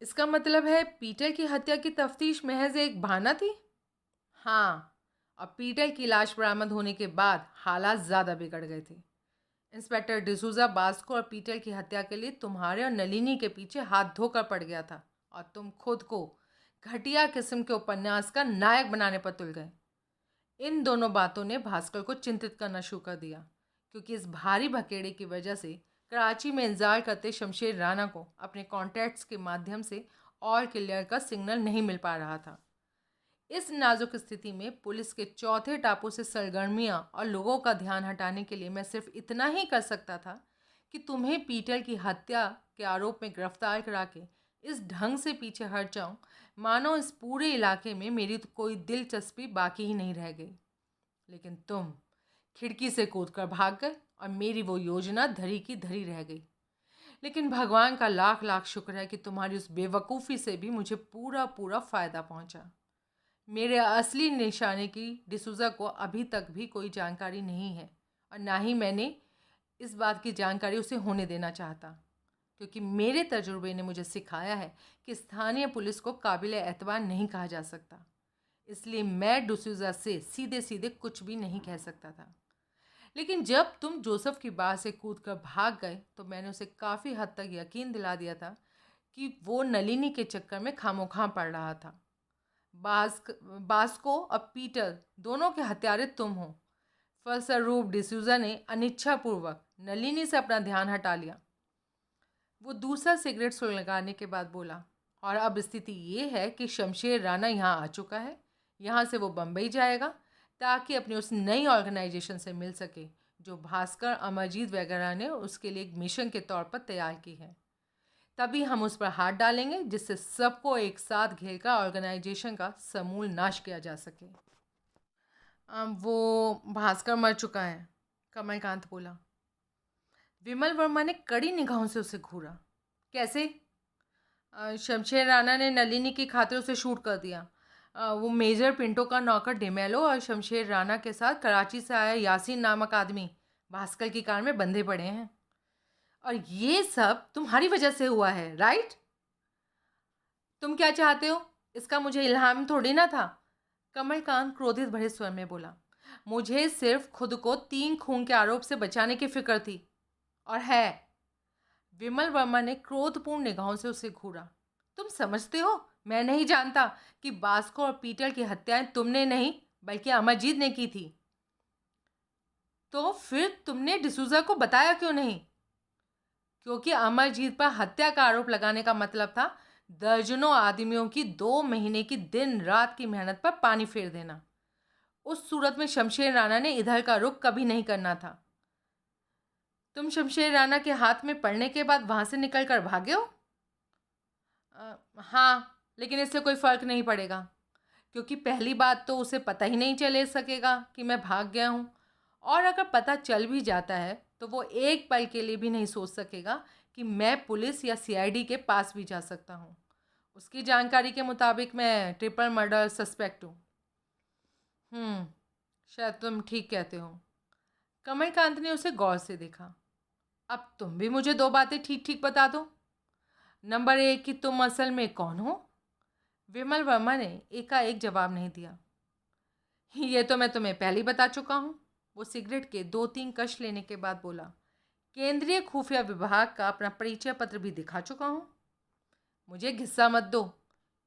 इसका मतलब है पीटर की हत्या की तफ्तीश महज एक बहाना थी? हाँ, और पीटर की लाश बरामद होने के बाद हालात ज़्यादा बिगड़ गए थे। इंस्पेक्टर डिसूजा बास्को और पीटर की हत्या के लिए तुम्हारे और नलिनी के पीछे हाथ धोकर पड़ गया था और तुम खुद को घटिया किस्म के उपन्यास का नायक बनाने पर तुल गए। इन दोनों बातों ने भास्कर को चिंतित करना शुरू कर दिया, क्योंकि इस भारी भकेड़े की वजह से कराची में इंतजार करते शमशेर राणा को अपने कॉन्टैक्ट्स के माध्यम से ऑल क्लियर का सिग्नल नहीं मिल पा रहा था। इस नाजुक स्थिति में पुलिस के चौथे टापू से सरगर्मियां और लोगों का ध्यान हटाने के लिए मैं सिर्फ इतना ही कर सकता था कि तुम्हें पीटर की हत्या के आरोप में गिरफ्तार करा के इस ढंग से पीछे हट जाऊं मानो इस पूरे इलाके में मेरी तो कोई दिलचस्पी बाकी ही नहीं रह गई। लेकिन तुम खिड़की से कूदकर भाग गए और मेरी वो योजना धरी की धरी रह गई। लेकिन भगवान का लाख लाख शुक्र है कि तुम्हारी उस बेवकूफ़ी से भी मुझे पूरा पूरा फ़ायदा पहुंचा। मेरे असली निशाने की डिसूज़ा को अभी तक भी कोई जानकारी नहीं है, और ना ही मैंने इस बात की जानकारी उसे होने देना चाहता, क्योंकि मेरे तजुर्बे ने मुझे सिखाया है कि स्थानीय पुलिस को काबिल एतबार नहीं कहा जा सकता। इसलिए मैं डिसूज़ा से सीधे सीधे कुछ भी नहीं कह सकता था। लेकिन जब तुम जोसेफ की बात से कूदकर भाग गए तो मैंने उसे काफ़ी हद तक यकीन दिला दिया था कि वो नलिनी के चक्कर में खामोखा पड़ रहा था। बास्को और पीटर दोनों के हत्यारे तुम हो। फलस्वरूप डिसूजा ने अनिच्छापूर्वक नलिनी से अपना ध्यान हटा लिया। वो दूसरा सिगरेट सुलगाने के बाद बोला, और अब स्थिति ये है कि शमशेर राणा यहाँ आ चुका है। यहाँ से वो बम्बई जाएगा ताकि अपनी उस नई ऑर्गेनाइजेशन से मिल सके जो भास्कर अमरजीत वगैरह ने उसके लिए एक मिशन के तौर पर तैयार की है। तभी हम उस पर हाथ डालेंगे जिससे सबको एक साथ घेरकर ऑर्गेनाइजेशन का समूल नाश किया जा सके। वो भास्कर मर चुका है, कमलकांत बोला। विमल वर्मा ने कड़ी निगाहों से उसे घूरा। कैसे? शमशेर राणा ने नलिनी की खातिर उसे शूट कर दिया। वो मेजर पिंटो का नौकर डिमेलो और शमशेर राणा के साथ कराची से आया यासीन नामक आदमी भास्कर की कार में बंधे पड़े हैं। और ये सब तुम्हारी वजह से हुआ है, राइट? तुम क्या चाहते हो? इसका मुझे इल्हाम थोड़ी ना था। कमलकांत क्रोधित भरे स्वर में बोला। मुझे सिर्फ खुद को 3 खून के आरोप से बचाने की फिक्र थी। और है। विमल वर्मा ने क्रोधपूर्ण निगाहों से उसे घूरा। तुम समझते हो मैं नहीं जानता कि बास्को और पीटर की हत्याएं तुमने नहीं बल्कि अमरजीत ने की थी। तो फिर तुमने डिसूजा को बताया क्यों नहीं? क्योंकि अमरजीत पर हत्या का आरोप लगाने का मतलब था दर्जनों आदमियों की 2 महीने की दिन रात की मेहनत पर पानी फेर देना। उस सूरत में शमशेर राणा ने इधर का रुख कभी नहीं करना था। तुम शमशेर राणा के हाथ में पड़ने के बाद वहां से निकल कर भागे हो? हाँ, लेकिन इससे कोई फ़र्क नहीं पड़ेगा, क्योंकि पहली बात तो उसे पता ही नहीं चले सकेगा कि मैं भाग गया हूँ, और अगर पता चल भी जाता है तो वो एक पल के लिए भी नहीं सोच सकेगा कि मैं पुलिस या सीआईडी के पास भी जा सकता हूँ। उसकी जानकारी के मुताबिक मैं ट्रिपल मर्डर सस्पेक्ट हूँ। शायद तुम ठीक कहते हो। कमलकांत ने उसे गौर से देखा। अब तुम भी मुझे 2 बातें ठीक ठीक बता दो। नंबर 1 कि तुम असल में कौन हो? विमल वर्मा ने एकाएक जवाब नहीं दिया। ये तो मैं तुम्हें पहले ही बता चुका हूँ। वो सिगरेट के 2-3 कश लेने के बाद बोला। केंद्रीय खुफिया विभाग का अपना परिचय पत्र भी दिखा चुका हूँ। मुझे गुस्सा मत दो।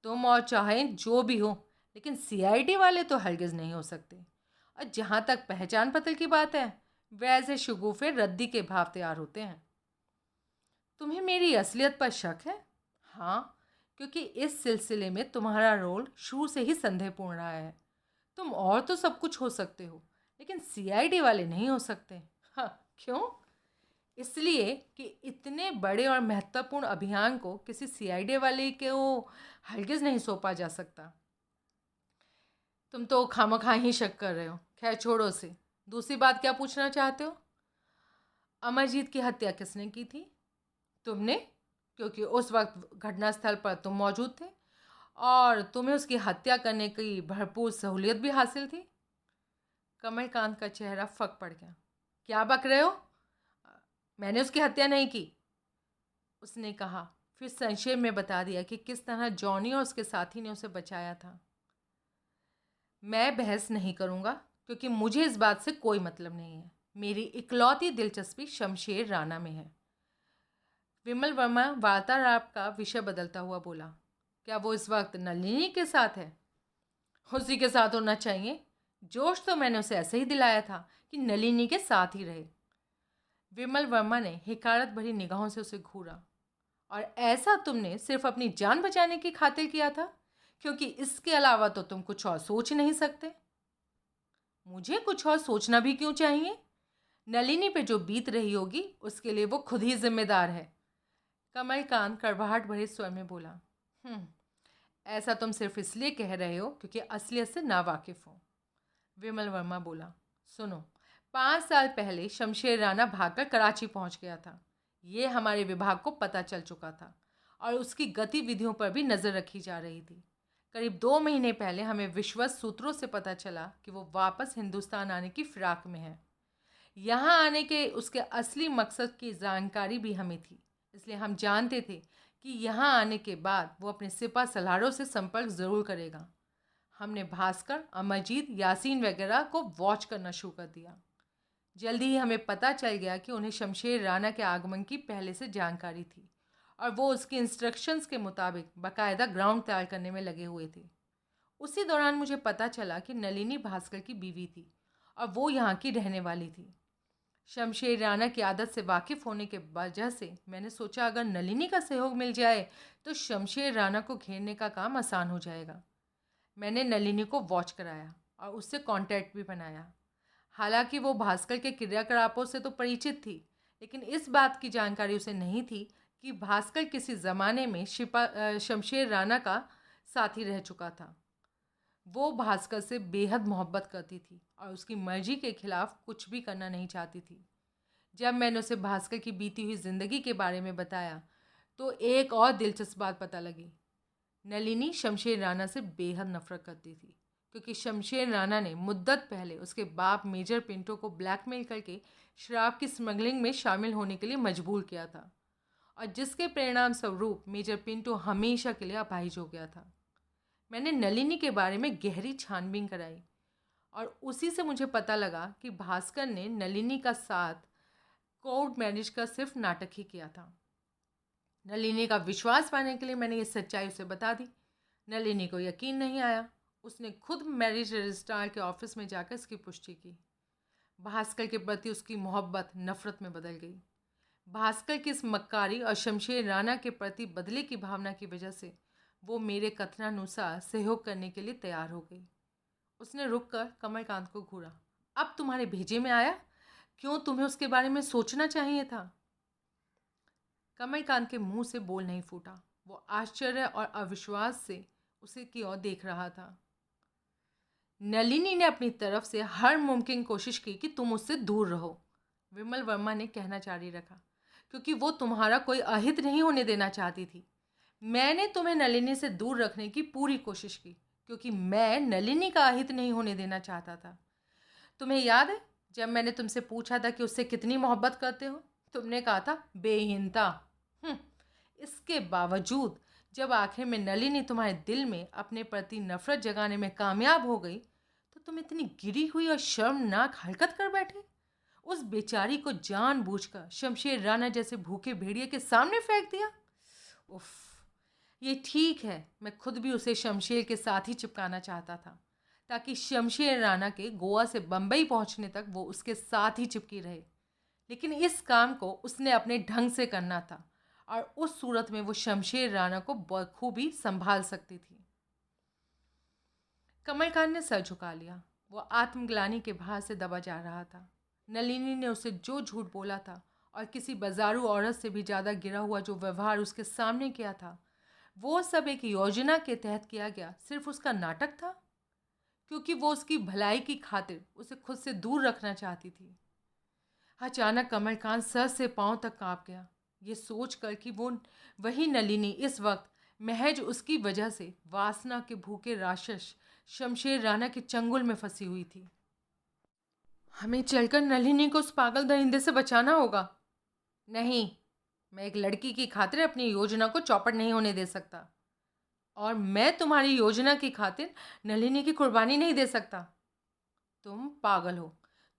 तुम और चाहे जो भी हो, लेकिन सीआईडी वाले तो हरगिज़ नहीं हो सकते। और जहाँ तक पहचान पत्र की बात है, वैसे शगुफे रद्दी के भाव तैयार होते हैं। तुम्हें मेरी असलियत पर शक है? हाँ, क्योंकि इस सिलसिले में तुम्हारा रोल शुरू से ही संदेहपूर्ण रहा है। तुम और तो सब कुछ हो सकते हो, लेकिन सीआईडी वाले नहीं हो सकते। हाँ, क्यों? इसलिए कि इतने बड़े और महत्वपूर्ण अभियान को किसी सीआईडी वाले को हरगिज़ नहीं सौंपा जा सकता। तुम तो खामखा ही शक कर रहे हो। खैर छोड़ो से। दूसरी बात क्या पूछना चाहते हो? अमरजीत की हत्या किसने की थी? तुमने, क्योंकि उस वक्त घटनास्थल पर तुम मौजूद थे और तुम्हें उसकी हत्या करने की भरपूर सहूलियत भी हासिल थी। कमलकांत का चेहरा फक पड़ गया। क्या बक रहे हो? मैंने उसकी हत्या नहीं की, उसने कहा फिर संक्षेप में बता दिया कि किस तरह जॉनी और उसके साथी ने उसे बचाया था। मैं बहस नहीं करूँगा क्योंकि मुझे इस बात से कोई मतलब नहीं है। मेरी इकलौती दिलचस्पी शमशेर राणा में है। विमल वर्मा वार्तालाप का विषय बदलता हुआ बोला, क्या वो इस वक्त नलिनी के साथ है? उसी के साथ होना चाहिए। जोश तो मैंने उसे ऐसे ही दिलाया था कि नलिनी के साथ ही रहे। विमल वर्मा ने हिकारत भरी निगाहों से उसे घूरा। और ऐसा तुमने सिर्फ अपनी जान बचाने की खातिर किया था, क्योंकि इसके अलावा तो तुम कुछ और सोच नहीं सकते। मुझे कुछ और सोचना भी क्यों चाहिए? नलिनी पे जो बीत रही होगी उसके लिए वो खुद ही जिम्मेदार है। कमलकांत कड़वाहट भरे स्वर में बोला। ऐसा तुम सिर्फ इसलिए कह रहे हो क्योंकि असलियत से नावाकिफ हो। विमल वर्मा बोला, सुनो, 5 साल पहले शमशेर राणा भागकर कराची पहुंच गया था। ये हमारे विभाग को पता चल चुका था और उसकी गतिविधियों पर भी नज़र रखी जा रही थी। करीब 2 महीने पहले हमें विश्वस्त सूत्रों से पता चला कि वो वापस हिंदुस्तान आने की फिराक में है। यहाँ आने के उसके असली मकसद की जानकारी भी हमें थी, इसलिए हम जानते थे कि यहाँ आने के बाद वो अपने सिपा सलारों से संपर्क ज़रूर करेगा। हमने भास्कर, अमरजीत, यासीन वगैरह को वॉच करना शुरू कर दिया। जल्दी ही हमें पता चल गया कि उन्हें शमशेर राणा के आगमन की पहले से जानकारी थी और वो उसके इंस्ट्रक्शंस के मुताबिक बाकायदा ग्राउंड तैयार करने में लगे हुए थे। उसी दौरान मुझे पता चला कि नलिनी भास्कर की बीवी थी और वो यहाँ की रहने वाली थी। शमशेर राणा की आदत से वाकिफ़ होने के वजह से मैंने सोचा अगर नलिनी का सहयोग मिल जाए तो शमशेर राणा को घेरने का काम आसान हो जाएगा। मैंने नलिनी को वॉच कराया और उससे कांटेक्ट भी बनाया। हालांकि वो भास्कर के क्रियाकलापों से तो परिचित थी, लेकिन इस बात की जानकारी उसे नहीं थी कि भास्कर किसी ज़माने में शमशेर राणा का साथी रह चुका था। वो भास्कर से बेहद मोहब्बत करती थी और उसकी मर्जी के खिलाफ कुछ भी करना नहीं चाहती थी। जब मैंने उसे भास्कर की बीती हुई ज़िंदगी के बारे में बताया तो एक और दिलचस्प बात पता लगी। नलिनी शमशेर राणा से बेहद नफरत करती थी क्योंकि शमशेर राणा ने मुद्दत पहले उसके बाप मेजर पिंटो को ब्लैकमेल करके शराब की स्मगलिंग में शामिल होने के लिए मजबूर किया था और जिसके परिणाम स्वरूप मेजर पिंटो हमेशा के लिए अपाहिज हो गया था। मैंने नलिनी के बारे में गहरी छानबीन कराई और उसी से मुझे पता लगा कि भास्कर ने नलिनी का साथ कोर्ट मैरिज का सिर्फ नाटक ही किया था। नलिनी का विश्वास पाने के लिए मैंने ये सच्चाई उसे बता दी। नलिनी को यकीन नहीं आया। उसने खुद मैरिज रजिस्ट्रार के ऑफिस में जाकर इसकी पुष्टि की। भास्कर के प्रति उसकी मोहब्बत नफरत में बदल गई। भास्कर की इस मक्कारी और शमशेर राणा के प्रति बदले की भावना की वजह से वो मेरे कथनानुसार सहयोग करने के लिए तैयार हो गई। उसने रुककर कमलकांत को घूरा। अब तुम्हारे भेजे में आया, क्यों तुम्हें उसके बारे में सोचना चाहिए था? कमलकांत के मुंह से बोल नहीं फूटा। वो आश्चर्य और अविश्वास से उसे की ओर देख रहा था। नलिनी ने अपनी तरफ से हर मुमकिन कोशिश की कि तुम उससे दूर रहो, विमल वर्मा ने कहना जारी रखा, क्योंकि वो तुम्हारा कोई अहित नहीं होने देना चाहती थी। मैंने तुम्हें नलिनी से दूर रखने की पूरी कोशिश की क्योंकि मैं नलिनी का अहित नहीं होने देना चाहता था। तुम्हें याद है जब मैंने तुमसे पूछा था कि उससे कितनी मोहब्बत करते हो? तुमने कहा था बेहिंता। इसके बावजूद जब आखिर में नलिनी तुम्हारे दिल में अपने प्रति नफरत जगाने में कामयाब हो गई तो तुम इतनी गिरी हुई और शर्मनाक हरकत कर बैठे। उस बेचारी को जानबूझकर शमशेर राणा जैसे भूखे भेड़िए के सामने फेंक दिया। उफ, ये ठीक है, मैं खुद भी उसे शमशेर के साथ ही चिपकाना चाहता था ताकि शमशेर राणा के गोवा से बम्बई पहुंचने तक वो उसके साथ ही चिपकी रहे। लेकिन इस काम को उसने अपने ढंग से करना था और उस सूरत में वो शमशेर राणा को बखूबी संभाल सकती थी। कमलकांत ने सर झुका लिया। वो आत्मग्लानि के भार से दबा जा रहा था। नलिनी ने उसे जो झूठ बोला था और किसी बाजारू औरत से भी ज़्यादा गिरा हुआ जो व्यवहार उसके सामने किया था, वो सब एक योजना के तहत किया गया सिर्फ उसका नाटक था, क्योंकि वो उसकी भलाई की खातिर उसे खुद से दूर रखना चाहती थी। अचानक कमलकांत सर से पांव तक कांप गया, ये सोच कर कि वो वही नलिनी इस वक्त महज उसकी वजह से वासना के भूखे राक्षस शमशेर राणा के चंगुल में फंसी हुई थी। हमें चलकर नलिनी को उस पागल दरिंदे से बचाना होगा। नहीं, मैं एक लड़की की खातिर अपनी योजना को चौपट नहीं होने दे सकता, और मैं तुम्हारी योजना की खातिर नलिनी की कुर्बानी नहीं दे सकता। तुम पागल हो।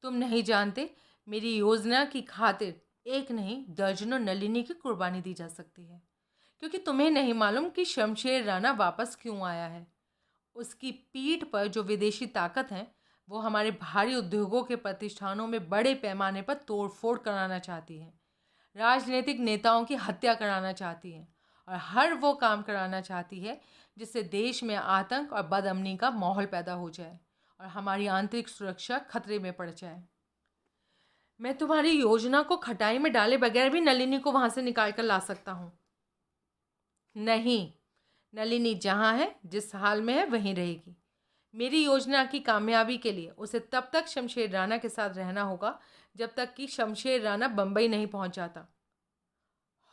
तुम नहीं जानते, मेरी योजना की खातिर एक नहीं दर्जनों नलिनी की कुर्बानी दी जा सकती है, क्योंकि तुम्हें नहीं मालूम कि शमशेर राणा वापस क्यों आया है। उसकी पीठ पर जो विदेशी ताकत है, वो हमारे भारी उद्योगों के प्रतिष्ठानों में बड़े पैमाने पर तोड़फोड़ कराना चाहती है, राजनीतिक नेताओं की हत्या कराना चाहती है, और हर वो काम कराना चाहती है जिससे देश में आतंक और बदअमनी का माहौल पैदा हो जाए और हमारी आंतरिक सुरक्षा खतरे में पड़ जाए। मैं तुम्हारी योजना को खटाई में डाले बगैर भी नलिनी को वहां से निकाल कर ला सकता हूँ। नहीं, नलिनी जहाँ है, जिस हाल में है, वहीं रहेगी। मेरी योजना की कामयाबी के लिए उसे तब तक शमशेर राणा के साथ रहना होगा जब तक कि शमशेर राणा बम्बई नहीं पहुंच जाता।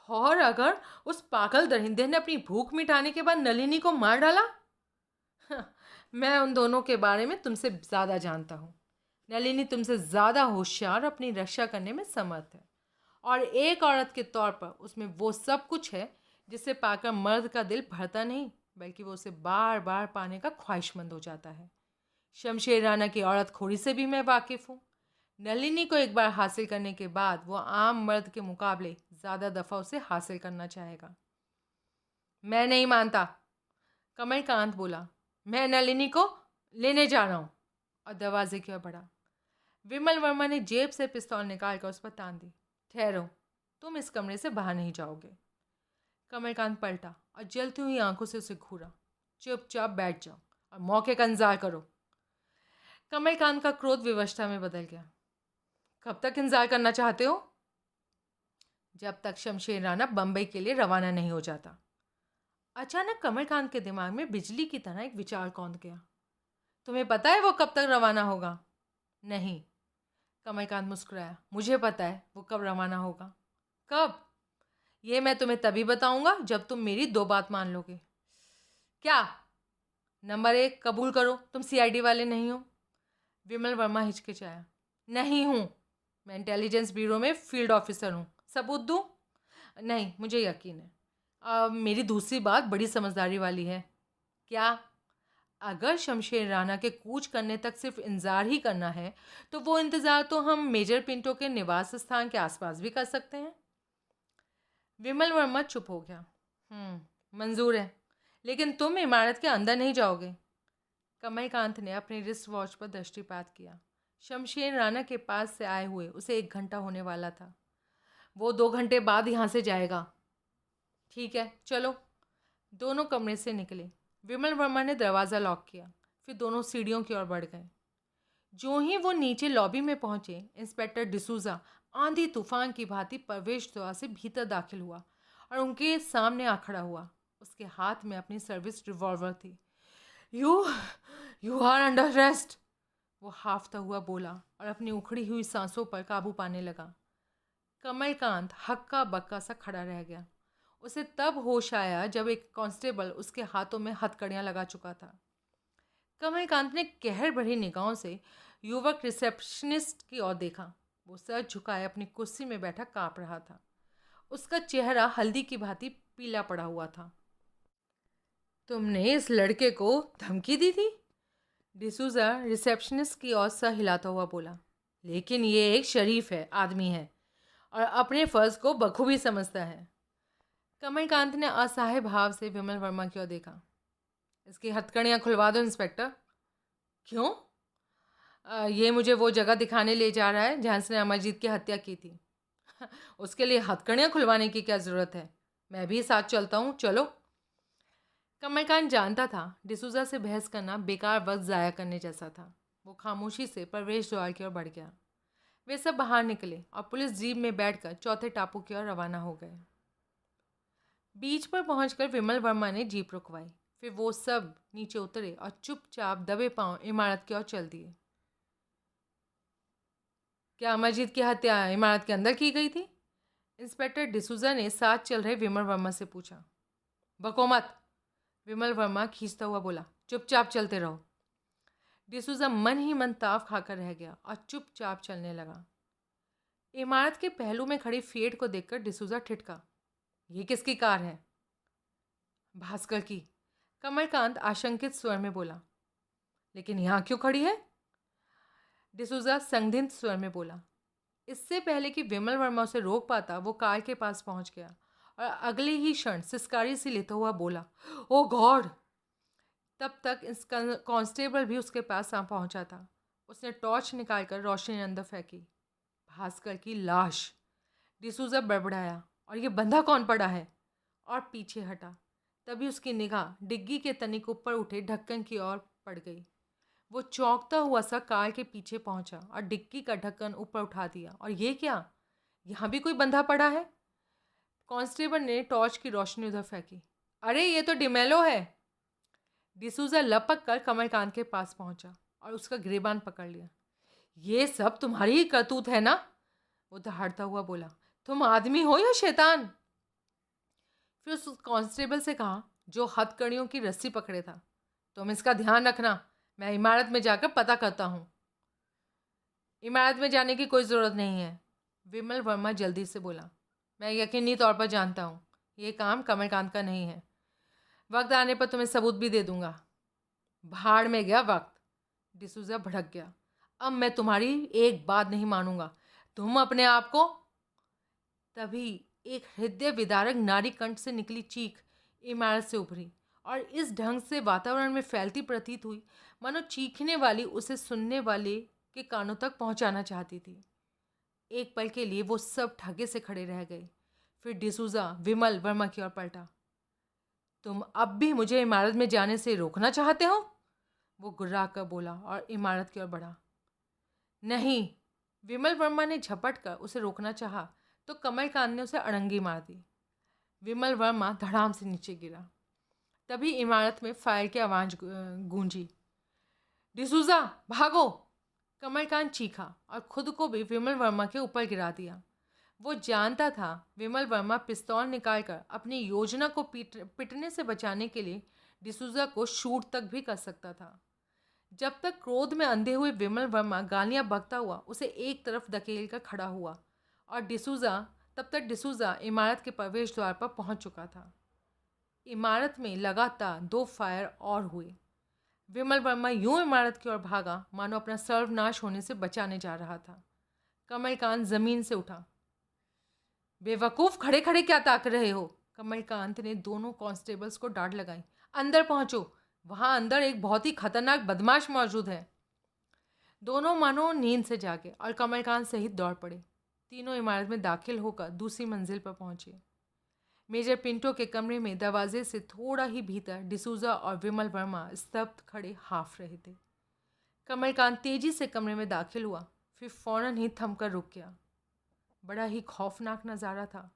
और अगर उस पागल दरिंदे ने अपनी भूख मिटाने के बाद नलिनी को मार डाला? मैं उन दोनों के बारे में तुमसे ज़्यादा जानता हूँ। नलिनी तुमसे ज़्यादा होशियार, अपनी रक्षा करने में समर्थ है, और एक औरत के तौर पर उसमें वो सब कुछ है जिसे पाकर मर्द का दिल भरता नहीं, बल्कि वो उसे बार बार पाने का ख्वाहिशमंद हो जाता है। शमशेर राणा की औरत खोरी से भी मैं वाकिफ़ हूँ। नलिनी को एक बार हासिल करने के बाद वो आम मर्द के मुकाबले ज़्यादा दफ़ा उसे हासिल करना चाहेगा। मैं नहीं मानता, कमलकांत बोला। मैं नलिनी को लेने जा रहा हूँ, और दरवाजे की ओर बढ़ा। विमल वर्मा ने जेब से पिस्तौल निकालकर उस पर तान दी। ठहरो, तुम इस कमरे से बाहर नहीं जाओगे। कमलकांत पलटा और जलती हुई आंखों से उसे घूरा। चुपचाप बैठ जाओ और मौके का इंतजार करो। कमलकांत का क्रोध विवशता में बदल गया। कब तक इंतजार करना चाहते हो? जब तक शमशेर राणा बम्बई के लिए रवाना नहीं हो जाता। अचानक कमलकांत के दिमाग में बिजली की तरह एक विचार कौंध गया। तुम्हें पता है वो कब तक रवाना होगा? नहीं, कमलकांत मुस्कुराया। मुझे पता है वो कब रवाना होगा। कब? ये मैं तुम्हें तभी बताऊंगा जब तुम मेरी दो बात मान लोगे। क्या? नंबर 1, कबूल करो तुम सीआईडी वाले नहीं हो। विमल वर्मा हिचकिचाया। नहीं हूँ, मैं इंटेलिजेंस ब्यूरो में फील्ड ऑफिसर हूँ। सबूत दूँ? नहीं, मुझे यकीन है। मेरी दूसरी बात बड़ी समझदारी वाली है। क्या? अगर शमशेर राणा के कूच करने तक सिर्फ इंतज़ार ही करना है, तो वो इंतज़ार तो हम मेजर पिंटो के निवास स्थान के आसपास भी कर सकते हैं। विमल वर्मा चुप हो गया। मंजूर है, लेकिन तुम इमारत के अंदर नहीं जाओगे। कमलकांत ने अपने रिस्ट वॉच पर दृष्टिपात किया। शमशेर राणा के पास से आए हुए उसे 1 घंटा होने वाला था। वो 2 घंटे बाद यहाँ से जाएगा। ठीक है, चलो। दोनों कमरे से निकले। विमल वर्मा ने दरवाज़ा लॉक किया, फिर दोनों सीढ़ियों की ओर बढ़ गए। जो ही वो नीचे लॉबी में पहुंचे, इंस्पेक्टर डिसूजा आंधी तूफान की भांति प्रवेश द्वार से भीतर दाखिल हुआ और उनके सामने आ खड़ा हुआ। उसके हाथ में अपनी सर्विस रिवॉल्वर थी। You you are under arrest, वो हाफता हुआ बोला और अपनी उखड़ी हुई सांसों पर काबू पाने लगा। कमलकांत हक्का बक्का सा खड़ा रह गया। उसे तब होश आया जब एक कांस्टेबल उसके हाथों में हथकड़ियाँ लगा चुका था। कमलकांत ने कहर भरी निगाहों से युवक रिसेप्शनिस्ट की ओर देखा। वो सर झुकाए अपनी कुर्सी में बैठा काँप रहा था। उसका चेहरा हल्दी की भांति पीला पड़ा हुआ था। तुमने इस लड़के को धमकी दी थी? डिसूजा रिसेप्शनिस्ट की ओर सर हिलाता हुआ बोला। लेकिन ये एक शरीफ है, आदमी है, और अपने फ़र्ज को बखूबी समझता है। कमलकांत ने असहाय भाव से विमल वर्मा की ओर देखा। इसकी हथकड़ियाँ खुलवा दो इंस्पेक्टर। क्यों? ये मुझे वो जगह दिखाने ले जा रहा है जहाँ उसने अमरजीत की हत्या की थी। उसके लिए हथकड़ियाँ खुलवाने की क्या ज़रूरत है? मैं भी साथ चलता हूँ, चलो। कमलकांत जानता था डिसूजा से बहस करना बेकार वक्त ज़ाया करने जैसा था। वो खामोशी से प्रवेश द्वार की ओर बढ़ गया। वे सब बाहर निकले और पुलिस जीप में बैठकर चौथे टापू की ओर रवाना हो गए। बीच पर पहुंचकर विमल वर्मा ने जीप रुकवाई। फिर वो सब नीचे उतरे और चुपचाप दबे पांव इमारत की ओर चल दिए। क्या अमरजीत की हत्या इमारत के अंदर की गई थी? इंस्पेक्टर डिसूजा ने साथ चल रहे विमल वर्मा से पूछा। बको मत, विमल वर्मा खींचता हुआ बोला। चुपचाप चलते रहो। डिसूजा मन ही मन ताव खाकर रह गया और चुपचाप चलने लगा। इमारत के पहलू में खड़ी फिएट को देखकर डिसूजा ठिठका। ये किसकी कार है? भास्कर की, कमलकांत आशंकित स्वर में बोला। लेकिन यहाँ क्यों खड़ी है? डिसूजा संदिग्ध स्वर में बोला। इससे पहले कि विमल वर्मा उसे रोक पाता, वो कार के पास पहुंच गया और अगले ही क्षण सिसकारी सी लेता हुआ बोला, ओ गॉड! तब तक इस कांस्टेबल भी उसके पास आ पहुंचा था। उसने टॉर्च निकालकर रोशनी अंदर फेंकी। भास्कर की लाश! डिसूजा बड़बड़ाया। और ये बंधा कौन पड़ा है? और पीछे हटा। तभी उसकी निगाह डिग्गी के तनिक ऊपर उठे ढक्कन की ओर पड़ गई। वो चौंकता हुआ सा कार के पीछे पहुंचा और डिग्गी का ढक्कन ऊपर उठा दिया। और ये क्या? यहाँ भी कोई बंधा पड़ा है? कांस्टेबल ने टॉर्च की रोशनी उधर फेंकी। अरे ये तो डिमेलो है! डिसूजा लपक कर कमलकांत के पास पहुंचा और उसका गिरेबान पकड़ लिया। ये सब तुम्हारी ही करतूत है ना? वो दहाड़ता हुआ बोला। तुम आदमी हो या शैतान? फिर उस कांस्टेबल से कहा जो हथकड़ियों की रस्सी पकड़े था, तुम इसका ध्यान रखना, मैं इमारत में जाकर पता करता हूँ। इमारत में जाने की कोई ज़रूरत नहीं है, विमल वर्मा जल्दी से बोला। मैं यकीनी तौर पर जानता हूँ ये काम कमलकांत का नहीं है। वक्त आने पर तुम्हें सबूत भी दे दूंगा। भाड़ में गया वक्त! डिसूजा भड़क गया। अब मैं तुम्हारी एक बात नहीं मानूंगा। तुम अपने आप को... तभी एक हृदय विदारक नारी कंठ से निकली चीख इमारत से उभरी और इस ढंग से वातावरण में फैलती प्रतीत हुई मानो चीखने वाली उसे सुनने वाले के कानों तक पहुंचाना चाहती थी। एक पल के लिए वो सब ठगे से खड़े रह गए। फिर डिसूजा विमल वर्मा की ओर पलटा। तुम अब भी मुझे इमारत में जाने से रोकना चाहते हो? वो गुर्रा कर बोला और इमारत की ओर बढ़ा। नहीं! विमल वर्मा ने झपट कर उसे रोकना चाहा तो कमलकांत ने उसे अड़ंगी मार दी। विमल वर्मा धड़ाम से नीचे गिरा। तभी इमारत में फायर की आवाज़ गूंजी। डिसूजा भागो! कमलकांत चीखा और खुद को भी विमल वर्मा के ऊपर गिरा दिया। वो जानता था विमल वर्मा पिस्तौल निकालकर अपनी योजना को पिटने से बचाने के लिए डिसूजा को शूट तक भी कर सकता था। जब तक क्रोध में अंधे हुए विमल वर्मा गालियां बकता हुआ उसे एक तरफ धकेल कर खड़ा हुआ और तब तक डिसूजा इमारत के प्रवेश द्वार पर पहुंच चुका था। इमारत में लगातार 2 फायर और हुए। विमल वर्मा यूं इमारत की ओर भागा मानो अपना सर्वनाश होने से बचाने जा रहा था। कमलकांत जमीन से उठा। बेवकूफ़, खड़े खड़े क्या ताक रहे हो? कमलकांत ने दोनों कांस्टेबल्स को डांट लगाई। अंदर पहुंचो, वहां अंदर एक बहुत ही खतरनाक बदमाश मौजूद है। दोनों मानो नींद से जागे और कमलकांत सहित दौड़ पड़े। तीनों इमारत में दाखिल होकर दूसरी मंजिल पर पहुंचे। मेजर पिंटो के कमरे में दरवाजे से थोड़ा ही भीतर डिसूजा और विमल वर्मा स्तब्ध खड़े हाफ रहे थे। कमलकांत तेजी से कमरे में दाखिल हुआ, फिर फौरन ही थमकर रुक गया। बड़ा ही खौफनाक नज़ारा था।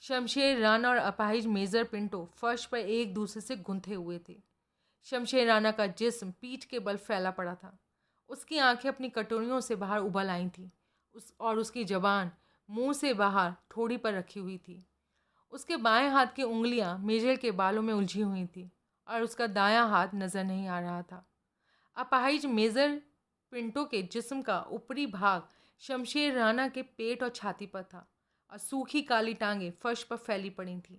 शमशेर राणा और अपाहिज मेजर पिंटो फर्श पर एक दूसरे से गुंथे हुए थे। शमशेर राणा का जिस्म पीठ के बल फैला पड़ा था। उसकी आंखें अपनी कटोरियों से बाहर उबल आई थीं और उसकी जबान मुंह से बाहर ठोड़ी पर रखी हुई थी। उसके बाएं हाथ की उंगलियां मेजर के बालों में उलझी हुई थी और उसका दायां हाथ नजर नहीं आ रहा था। अपाहिज मेजर पिंटो के जिस्म का ऊपरी भाग शमशेर राणा के पेट और छाती पर था और सूखी काली टांगें फर्श पर फैली पड़ी थीं।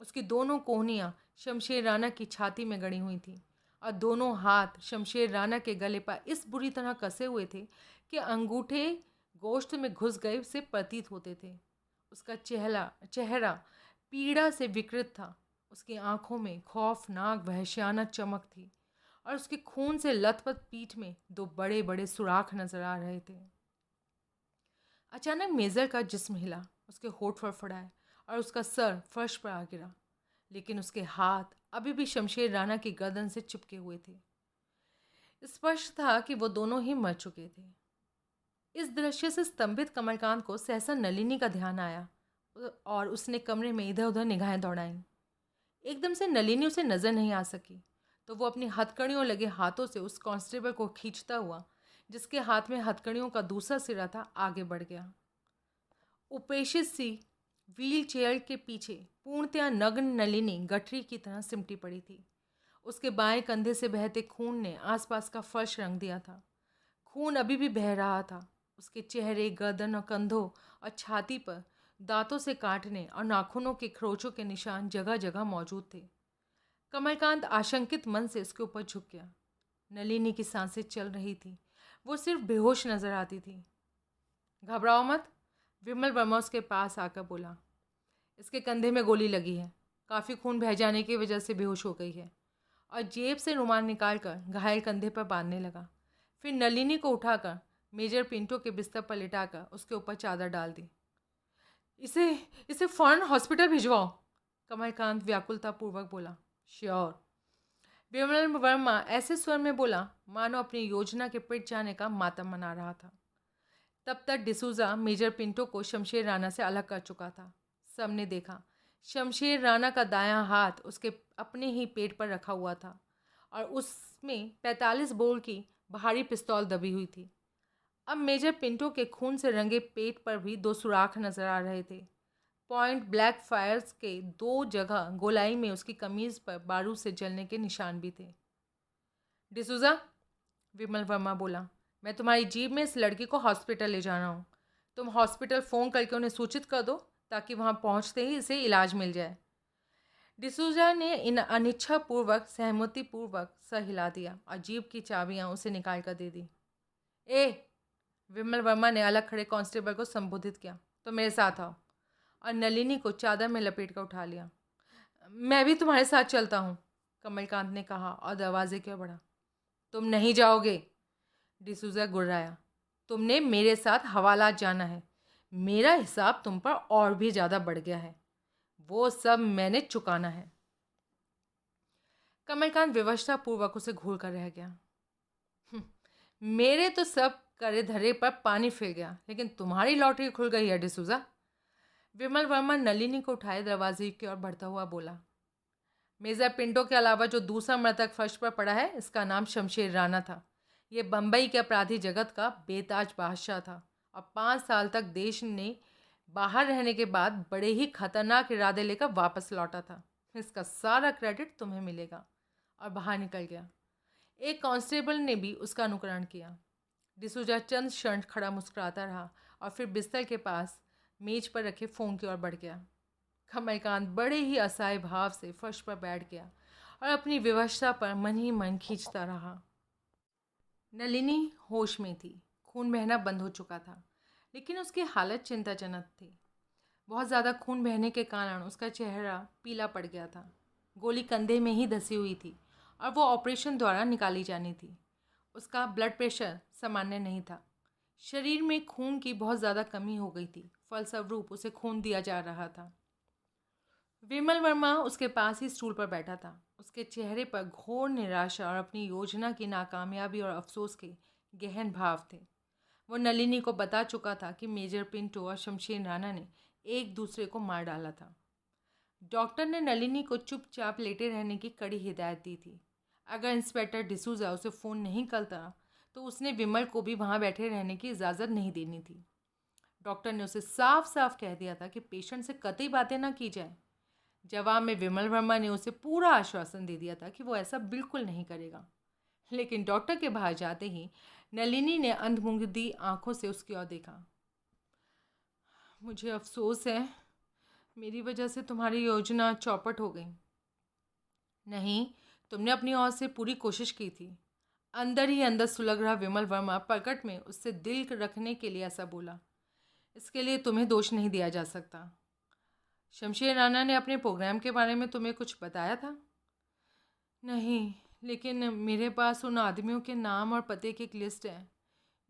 उसकी दोनों कोहनियां शमशेर राणा की छाती में गड़ी हुई थीं और दोनों हाथ शमशेर राणा के गले पर इस बुरी तरह कसे हुए थे कि अंगूठे गोश्त में घुस गए से प्रतीत होते थे। उसका चेहरा पीड़ा से विकृत था। उसकी आंखों में खौफनाक वहशियाना चमक थी और उसके खून से लथपथ पीठ में 2 बड़े बड़े सुराख नजर आ रहे थे। अचानक मेजर का जिस्म हिला, उसके होठ फड़फड़ाए और उसका सर फर्श पर आ गिरा, लेकिन उसके हाथ अभी भी शमशेर राणा की गर्दन से चिपके हुए थे। स्पष्ट था कि वो दोनों ही मर चुके थे। इस दृश्य से स्तंभित कमलकांत को सहसा नलिनी का ध्यान आया और उसने कमरे में इधर उधर निगाहें दौड़ाईं। एकदम से नलिनी उसे नजर नहीं आ सकी तो वो अपनी हथकड़ियों लगे हाथों से उस कांस्टेबल को खींचता हुआ, जिसके हाथ में हथकड़ियों का दूसरा सिरा था, आगे बढ़ गया। उपेक्षित सी व्हील चेयर के पीछे पूर्णतया नग्न नलिनी गठरी की तरह सिमटी पड़ी थी। उसके बाएं कंधे से बहते खून ने आसपास का फर्श रंग दिया था। खून अभी भी बह रहा था। उसके चेहरे, गर्दन और कंधों और छाती पर दांतों से काटने और नाखूनों के खरोंचों के निशान जगह जगह मौजूद थे। कमलकांत आशंकित मन से उसके ऊपर झुक गया। नलिनी की सांसें चल रही थी, वो सिर्फ बेहोश नजर आती थी। घबराओ मत, विमल वर्मा उसके पास आकर बोला। इसके कंधे में गोली लगी है, काफ़ी खून बह जाने की वजह से बेहोश हो गई है। और जेब से रुमाल निकालकर घायल कंधे पर बांधने लगा। फिर नलिनी को उठाकर मेजर पिंटो के बिस्तर पर लिटाकर उसके ऊपर चादर डाल दी। इसे इसे फौरन हॉस्पिटल भिजवाओ, कमलकांत व्याकुलतापूर्वक बोला। श्योर, विमल वर्मा ऐसे स्वर में बोला मानो अपनी योजना के पिट जाने का मातम मना रहा था। तब तक डिसूजा मेजर पिंटो को शमशेर राणा से अलग कर चुका था। सबने देखा, शमशेर राणा का दायां हाथ उसके अपने ही पेट पर रखा हुआ था और उसमें 45 बोर की भारी पिस्तौल दबी हुई थी। अब मेजर पिंटो के खून से रंगे पेट पर भी 2 सुराख नजर आ रहे थे। पॉइंट ब्लैक फायर्स के 2 जगह गोलाई में उसकी कमीज पर बारूद से जलने के निशान भी थे। डिसूजा, विमल वर्मा बोला, मैं तुम्हारी जीप में इस लड़की को हॉस्पिटल ले जा रहा हूँ। तुम हॉस्पिटल फ़ोन करके उन्हें सूचित कर दो ताकि वहाँ पहुँचते ही इसे इलाज मिल जाए। डिसूजा ने इन अनिच्छापूर्वक सहमतिपूर्वक सर हिला दिया और जीप की चाबियाँ उसे निकाल कर दे दी। ए, विमल वर्मा ने अलग खड़े कांस्टेबल को संबोधित किया, तो मेरे साथ आओ। और नलिनी को चादर में लपेट कर उठा लिया। मैं भी तुम्हारे साथ चलता हूँ, कमलकांत ने कहा और दरवाजे की ओर बढ़ा। तुम नहीं जाओगे, डिसूजा गुर्राया। तुमने मेरे साथ हवालात जाना है। मेरा हिसाब तुम पर और भी ज़्यादा बढ़ गया है, वो सब मैंने चुकाना है। कमलकांत विवशतापूर्वक उसे घूर कर रह गया। मेरे तो सब करे धरे पर पानी फिर गया, लेकिन तुम्हारी लॉटरी खुल गई है डिसूजा। विमल वर्मा नलिनी को उठाए दरवाजे की ओर बढ़ता हुआ बोला। मेजर पिंटो के अलावा जो दूसरा मृतक फर्श पर पड़ा है, इसका नाम शमशेर राणा था। ये बम्बई के अपराधी जगत का बेताज बादशाह था और 5 साल तक देश ने बाहर रहने के बाद बड़े ही खतरनाक इरादे लेकर वापस लौटा था। इसका सारा क्रेडिट तुम्हें मिलेगा। और बाहर निकल गया। एक कांस्टेबल ने भी उसका अनुकरण किया। डिसूजा चंद क्षण खड़ा मुस्कुराता रहा और फिर बिस्तर के पास मेज पर रखे फ़ोन की ओर बढ़ गया। कमलकांत बड़े ही असहाय भाव से फर्श पर बैठ गया और अपनी विवशता पर मन ही मन खींचता रहा। नलिनी होश में थी, खून बहना बंद हो चुका था, लेकिन उसकी हालत चिंताजनक थी। बहुत ज़्यादा खून बहने के कारण उसका चेहरा पीला पड़ गया था। गोली कंधे में ही धसी हुई थी और वो ऑपरेशन द्वारा निकाली जानी थी। उसका ब्लड प्रेशर सामान्य नहीं था। शरीर में खून की बहुत ज़्यादा कमी हो गई थी, फलस्वरूप उसे खून दिया जा रहा था। विमल वर्मा उसके पास ही स्टूल पर बैठा था। उसके चेहरे पर घोर निराशा और अपनी योजना की नाकामयाबी और अफसोस के गहन भाव थे। वो नलिनी को बता चुका था कि मेजर पिंटो और शमशेर राणा ने एक दूसरे को मार डाला था। डॉक्टर ने नलिनी को चुपचाप लेटे रहने की कड़ी हिदायत दी थी। अगर इंस्पेक्टर डिसूजा उसे फ़ोन नहीं करता तो उसने विमल को भी वहाँ बैठे रहने की इजाज़त नहीं देनी थी। डॉक्टर ने उसे साफ साफ कह दिया था कि पेशेंट से कतई बातें ना की जाए। जवाब में विमल वर्मा ने उसे पूरा आश्वासन दे दिया था कि वो ऐसा बिल्कुल नहीं करेगा। लेकिन डॉक्टर के बाहर जाते ही नलिनी ने अंधमुंदी आंखों से उसकी ओर देखा। मुझे अफसोस है, मेरी वजह से तुम्हारी योजना चौपट हो गई। नहीं, तुमने अपनी ओर से पूरी कोशिश की थी। अंदर ही अंदर सुलग रहा विमल वर्मा प्रकट में उससे दिल रखने के लिए ऐसा बोला। इसके लिए तुम्हें दोष नहीं दिया जा सकता। शमशेर राणा ने अपने प्रोग्राम के बारे में तुम्हें कुछ बताया था? नहीं, लेकिन मेरे पास उन आदमियों के नाम और पते की एक लिस्ट है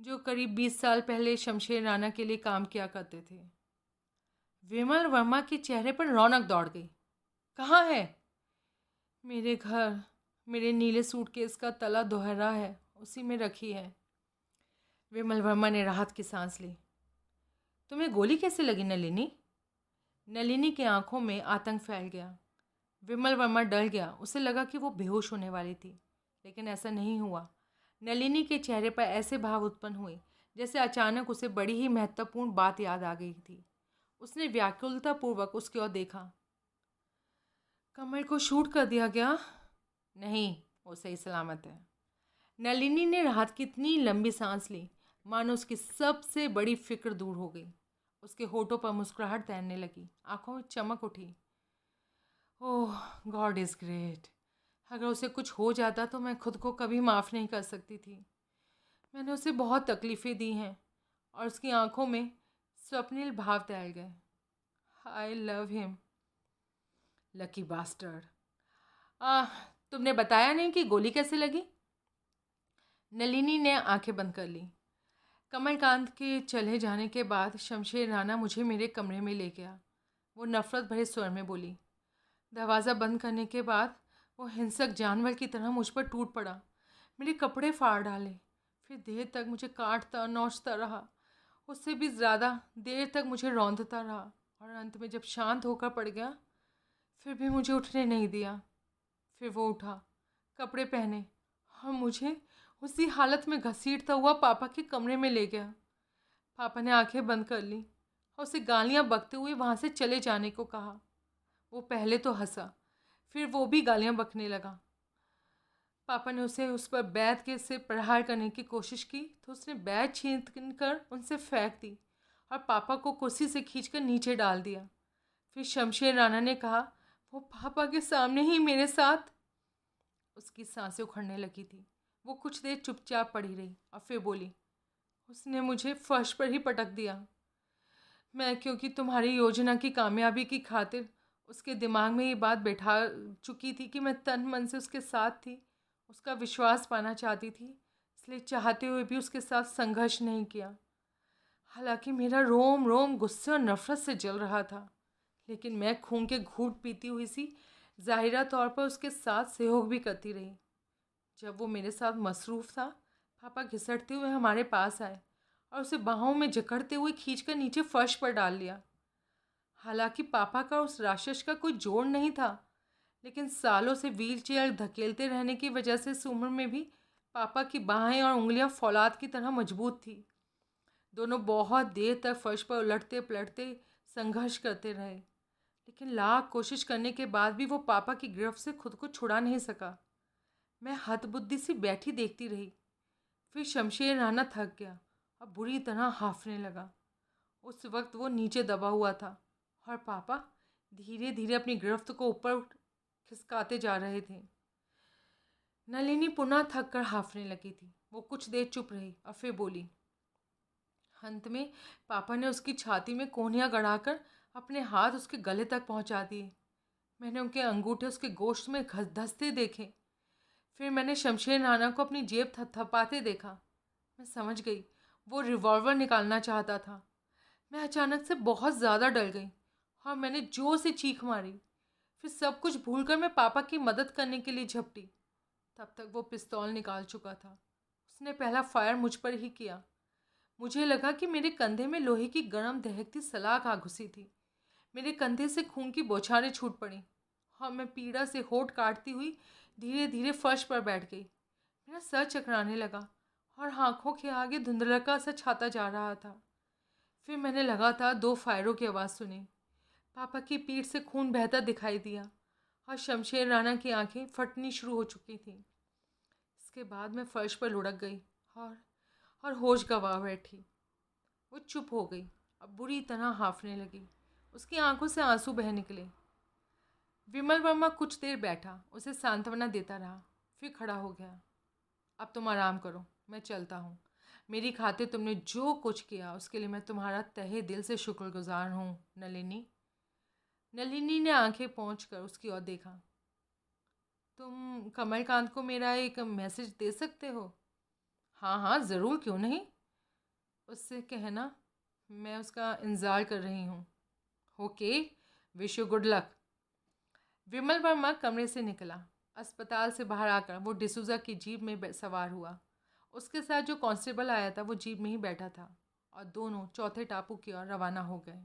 जो करीब 20 साल पहले शमशेर राणा के लिए काम किया करते थे। विमल वर्मा के चेहरे पर रौनक दौड़ गई। कहाँ है? मेरे घर, मेरे नीले सूटकेस का तला दोहरा है, उसी में रखी है। विमल वर्मा ने राहत की सांस ली। तुम्हें गोली कैसे लगी नलिनी? नलिनी की आंखों में आतंक फैल गया। विमल वर्मा डर गया। उसे लगा कि वो बेहोश होने वाली थी, लेकिन ऐसा नहीं हुआ। नलिनी के चेहरे पर ऐसे भाव उत्पन्न हुए जैसे अचानक उसे बड़ी ही महत्वपूर्ण बात याद आ गई थी। उसने व्याकुलतापूर्वक उसकी ओर देखा। कमल को शूट कर दिया गया? नहीं, वो सही सलामत है। नलिनी ने राहत की इतनी लंबी सांस ली मानो उसकी सबसे बड़ी फिक्र दूर हो गई। उसके होठों पर मुस्कुराहट तैरने लगी, आंखों में चमक उठी। ओह, गॉड इज़ ग्रेट। अगर उसे कुछ हो जाता तो मैं खुद को कभी माफ़ नहीं कर सकती थी। मैंने उसे बहुत तकलीफ़ें दी हैं। और उसकी आंखों में स्वप्निल भाव तैर गए। I love him. Lucky bastard. Ah, तुमने बताया नहीं कि गोली कैसे लगी? नलिनी ने आंखें बंद कर ली। कमलकांत के चले जाने के बाद शमशेर राणा मुझे मेरे कमरे में ले गया। वो नफ़रत भरे स्वर में बोली। दरवाज़ा बंद करने के बाद वो हिंसक जानवर की तरह मुझ पर टूट पड़ा। मेरे कपड़े फाड़ डाले। फिर देर तक मुझे काटता नोचता रहा। उससे भी ज़्यादा देर तक मुझे रौंदता रहा। और अंत में जब शांत होकर पड़ गया, फिर भी मुझे उठने नहीं दिया। फिर वो उठा, कपड़े पहने और मुझे उसी हालत में घसीटता हुआ पापा के कमरे में ले गया। पापा ने आंखें बंद कर ली और उसे गालियाँ बकते हुए वहाँ से चले जाने को कहा। वो पहले तो हंसा, फिर वो भी गालियाँ बकने लगा। पापा ने उसे उस पर बैत के से प्रहार करने की कोशिश की तो उसने बैत छीन कर उनसे फेंक दी और पापा को कुर्सी से खींचकर नीचे डाल दिया। फिर शमशेर राणा ने कहा, वो पापा के सामने ही मेरे साथ। उसकी सांसें उखड़ने लगी थी। वो कुछ देर चुपचाप पड़ी रही और फिर बोली, उसने मुझे फर्श पर ही पटक दिया। मैं क्योंकि तुम्हारी योजना की कामयाबी की खातिर उसके दिमाग में ये बात बैठा चुकी थी कि मैं तन मन से उसके साथ थी, उसका विश्वास पाना चाहती थी, इसलिए चाहते हुए भी उसके साथ संघर्ष नहीं किया। हालांकि मेरा रोम रोम गुस्से और नफरत से जल रहा था, लेकिन मैं खून के घूंट पीती हुई सी ज़ाहिरा तौर पर उसके साथ सहयोग भी करती रही। जब वो मेरे साथ मसरूफ़ था, पापा घिसटते हुए हमारे पास आए और उसे बाहों में जकड़ते हुए खींचकर नीचे फर्श पर डाल लिया। हालांकि पापा का उस राक्षस का कोई जोड़ नहीं था, लेकिन सालों से व्हीलचेयर धकेलते रहने की वजह से इस उम्र में भी पापा की बाहें और उंगलियां फौलाद की तरह मजबूत थी। दोनों बहुत देर तक फर्श पर उलटते पलटते संघर्ष करते रहे, लेकिन लाख कोशिश करने के बाद भी वो पापा की गिरफ्त से खुद को छुड़ा नहीं सका। मैं हतबुद्धि सी बैठी देखती रही। फिर शमशेर राणा थक गया और बुरी तरह हांफने लगा। उस वक्त वो नीचे दबा हुआ था और पापा धीरे धीरे अपनी गिरफ्त को ऊपर खिसकाते जा रहे थे। नलिनी पुनः थक कर हांफने लगी थी। वो कुछ देर चुप रही और फिर बोली। अंत में पापा ने उसकी छाती में कोहनियाँ गड़ाकर अपने हाथ उसके गले तक पहुंचा दिए। मैंने उनके अंगूठे उसके गोश्त में धंसते देखे। फिर मैंने शमशेर राणा को अपनी जेब थपथपाते देखा। मैं समझ गई वो रिवॉल्वर निकालना चाहता था। मैं अचानक से बहुत ज़्यादा डर गई और मैंने जोर से चीख मारी। फिर सब कुछ भूलकर मैं पापा की मदद करने के लिए झपटी। तब तक वो पिस्तौल निकाल चुका था। उसने पहला फायर मुझ पर ही किया। मुझे लगा कि मेरे कंधे में लोहे की गर्म दहकती सलाख आ घुसी थी। मेरे कंधे से खून की बौछारें छूट पड़ी और मैं पीड़ा से होठ काटती हुई धीरे धीरे फर्श पर बैठ गई। मेरा सर चकराने लगा और आँखों के आगे धुंधलका सा छाता जा रहा था। फिर मैंने लगातार 2 फायरों की आवाज़ सुनी। पापा की पीठ से खून बहता दिखाई दिया और शमशेर राणा की आंखें फटनी शुरू हो चुकी थीं। इसके बाद मैं फर्श पर लुढ़क गई और होश गंवा बैठी। वो चुप हो गई और बुरी तरह हांफने लगी। उसकी आंखों से आंसू बह निकले। विमल वर्मा कुछ देर बैठा, उसे सांत्वना देता रहा, फिर खड़ा हो गया। अब तुम आराम करो, मैं चलता हूँ। मेरी खातिर तुमने जो कुछ किया उसके लिए मैं तुम्हारा तहे दिल से शुक्रगुजार हूँ नलिनी। नलिनी ने आंखें पोंछकर उसकी ओर देखा। तुम कमलकांत को मेरा एक मैसेज दे सकते हो? हाँ हाँ ज़रूर, क्यों नहीं। उससे कहना मैं उसका इंतज़ार कर रही हूँ। Okay, wish you good luck. Vimal Verma कमरे से निकला। अस्पताल से बाहर आकर वो डिसूजा की जीप में सवार हुआ। उसके साथ जो कांस्टेबल आया था वो जीप में ही बैठा था और दोनों चौथे टापू की ओर रवाना हो गए।